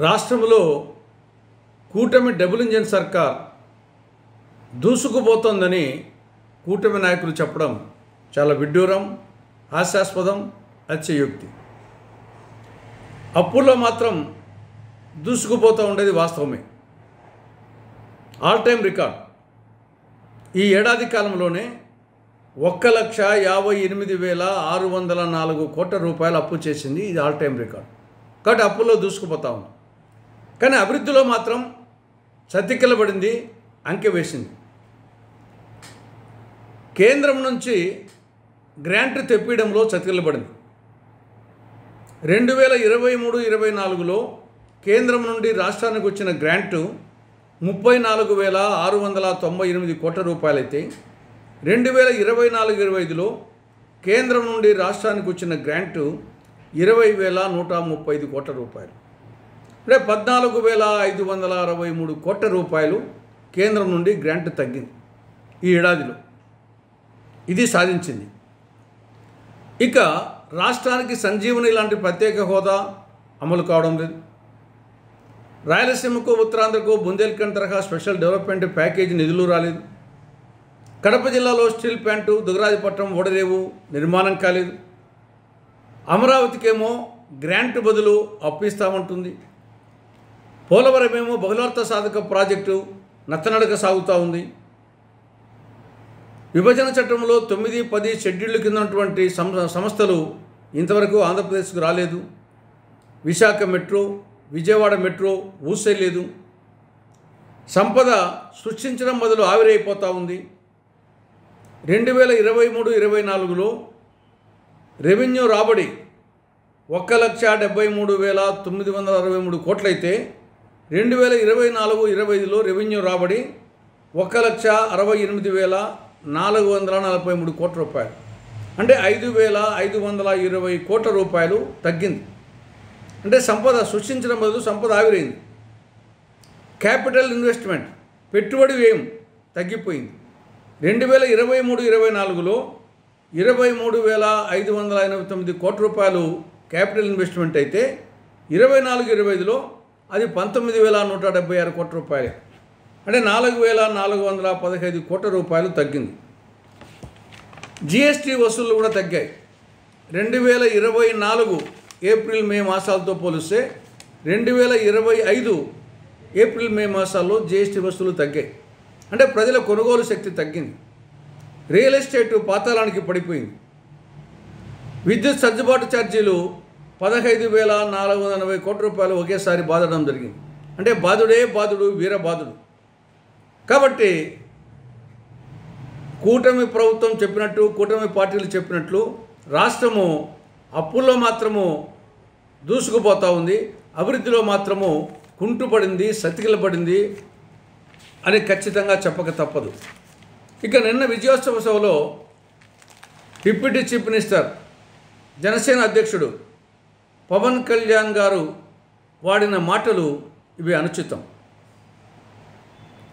రాష్ట్రంలో కూటమి double engine సర్కార్ దూసుకుపోతోందని కూటమి నాయకులు చెప్పడం చాలా విడ్డూరం, హాస్యాస్పదం, అతిశయోక్తి. అప్పుల్లో మాత్రం దూసుకుపోతూ ఉండేది వాస్తవమే. All time record. ఈ ఏడాది కాలంలోనే 1,58,604 కోట్ల రూపాయలు అప్పు చేసింది. ఇది ఆల్ టైమ్ రికార్డ్. కాబట్టి అప్పుల్లో దూసుకుపోతా ఉంది. కానీ అభివృద్ధిలో మాత్రం చతికిలబడింది, అంకె వేసింది. కేంద్రం నుంచి గ్రాంట్ తెప్పియడంలో చతికిలబడింది. 2023-24లో కేంద్రం నుండి రాష్ట్రానికి వచ్చిన గ్రాంటు 34,698 కోట్ల రూపాయలైతే 2024-25లో కేంద్రం నుండి రాష్ట్రానికి వచ్చిన గ్రాంటు 20,135 కోట్ల రూపాయలు. అంటే 14,563 కోట్ల రూపాయలు కేంద్రం నుండి గ్రాంట్ తగ్గింది ఈ ఏడాదిలో. ఇది సాధించింది. ఇక రాష్ట్రానికి సంజీవని లాంటి ప్రత్యేక హోదా అమలు కావడం లేదు. రాయలసీమకు, ఉత్తరాంధ్రకు బుందేల్ఖండ్ తరహా స్పెషల్ డెవలప్మెంట్ ప్యాకేజీ నిధులు రాలేదు. కడప జిల్లాలో స్టీల్ ప్లాంటు, దుగరాజపట్నం ఓడరేవు నిర్మాణం కాలేదు. అమరావతికేమో గ్రాంట్ బదులు అప్పు ఇస్తామంటుంది. పోలవరమేమో బహుళార్థ సాధక ప్రాజెక్టు నత్తనడక సాగుతూ ఉంది. విభజన చట్టంలో 9-10 షెడ్యూళ్ల కింద ఉన్నటువంటి సంస్థలు ఇంతవరకు ఆంధ్రప్రదేశ్కు రాలేదు. విశాఖ మెట్రో, విజయవాడ మెట్రో ఊసేయలేదు. సంపద సృష్టించడం బదులు ఆవిరైపోతూ ఉంది. 2023-24లో రెవెన్యూ రాబడి 1,73,963 కోట్లయితే 2024-25లో రెవెన్యూ రాబడి 1,68,443 కోట్ల రూపాయలు. అంటే 5,520 కోట్ల రూపాయలు తగ్గింది. అంటే సంపద సృష్టించడం బదులు సంపద ఆవిరైంది. క్యాపిటల్ ఇన్వెస్ట్మెంట్, పెట్టుబడి వ్యయం తగ్గిపోయింది. 2023-24లో 23,589 కోట్ల రూపాయలు క్యాపిటల్ ఇన్వెస్ట్మెంట్ అయితే 24-25లో అది 19,176 కోట్ల రూపాయలు. అంటే 4,415 కోట్ల రూపాయలు తగ్గింది. జిఎస్టీ వసూళ్లు కూడా తగ్గాయి. 2024 ఏప్రిల్-మే మాసాలతో పోలిస్తే 2025 ఏప్రిల్-మే మాసాల్లో జిఎస్టీ వసూళ్లు తగ్గాయి. అంటే ప్రజల కొనుగోలు శక్తి తగ్గింది. రియల్ ఎస్టేటు పాతాళానికి పడిపోయింది. విద్యుత్ సర్దుబాటు ఛార్జీలు 15,480 కోట్ల రూపాయలు ఒకేసారి బాధడం జరిగింది. అంటే బాధుడే బాధుడు, వీరబాధుడు. కాబట్టి కూటమి ప్రభుత్వం చెప్పినట్టు, కూటమి పార్టీలు చెప్పినట్లు రాష్ట్రము అప్పుల్లో మాత్రము దూసుకుపోతూ ఉంది, అభివృద్ధిలో మాత్రము కుంటుపడింది, సతికిలబడింది అని ఖచ్చితంగా చెప్పక తప్పదు. ఇక నిన్న విజయోత్సవ సభలో డిప్యూటీ చీఫ్ మినిస్టర్, జనసేన అధ్యక్షుడు పవన్ కళ్యాణ్ గారు వాడిన మాటలు ఇవి అనుచితం.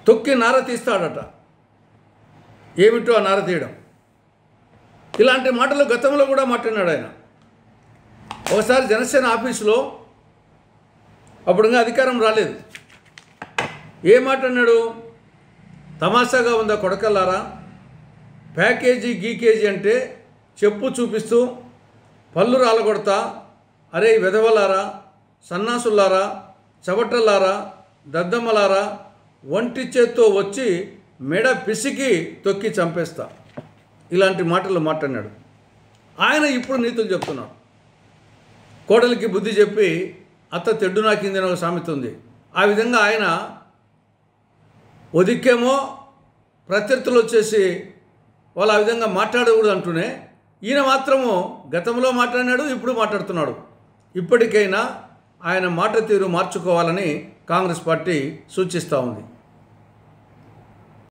తొక్కి నార తీస్తాడట. ఏమిటో ఆ నార తీయడం? ఇలాంటి మాటలు గతంలో కూడా మాట్లాడినాడు ఆయన. ఒకసారి జనసేన ఆఫీసులో, అప్పుడు ఇంకా అధికారం రాలేదు, ఏ మాట అన్నాడు? తమాషాగా ఉందా కొడకల్లారా, ప్యాకేజీ గీకేజీ అంటే చెప్పు చూపిస్తూ పళ్ళు రాలగొడతా, అరే వెధవలారా, సన్నాసులారా, చవటల్లారా, దద్దమ్మలారా, ఒంటి చేత్తో వచ్చి మెడ పిసికి తొక్కి చంపేస్తా, ఇలాంటి మాటలు మాట్లాడినాడు. ఆయన ఇప్పుడు నీతులు చెప్తున్నాడు. కోడలికి బుద్ధి చెప్పి అత్త తెడ్డు నాకిందని ఒక సామెత ఉంది. ఆ విధంగా ఆయన ఒదిక్కేమో ప్రత్యర్థులు వచ్చేసి వాళ్ళు ఆ విధంగా మాట్లాడకూడదు అంటూనే ఈయన మాత్రము గతంలో మాట్లాడినాడు, ఇప్పుడు మాట్లాడుతున్నాడు. ఇప్పటికైనా ఆయన మాట తీరు మార్చుకోవాలని కాంగ్రెస్ పార్టీ సూచిస్తూ ఉంది.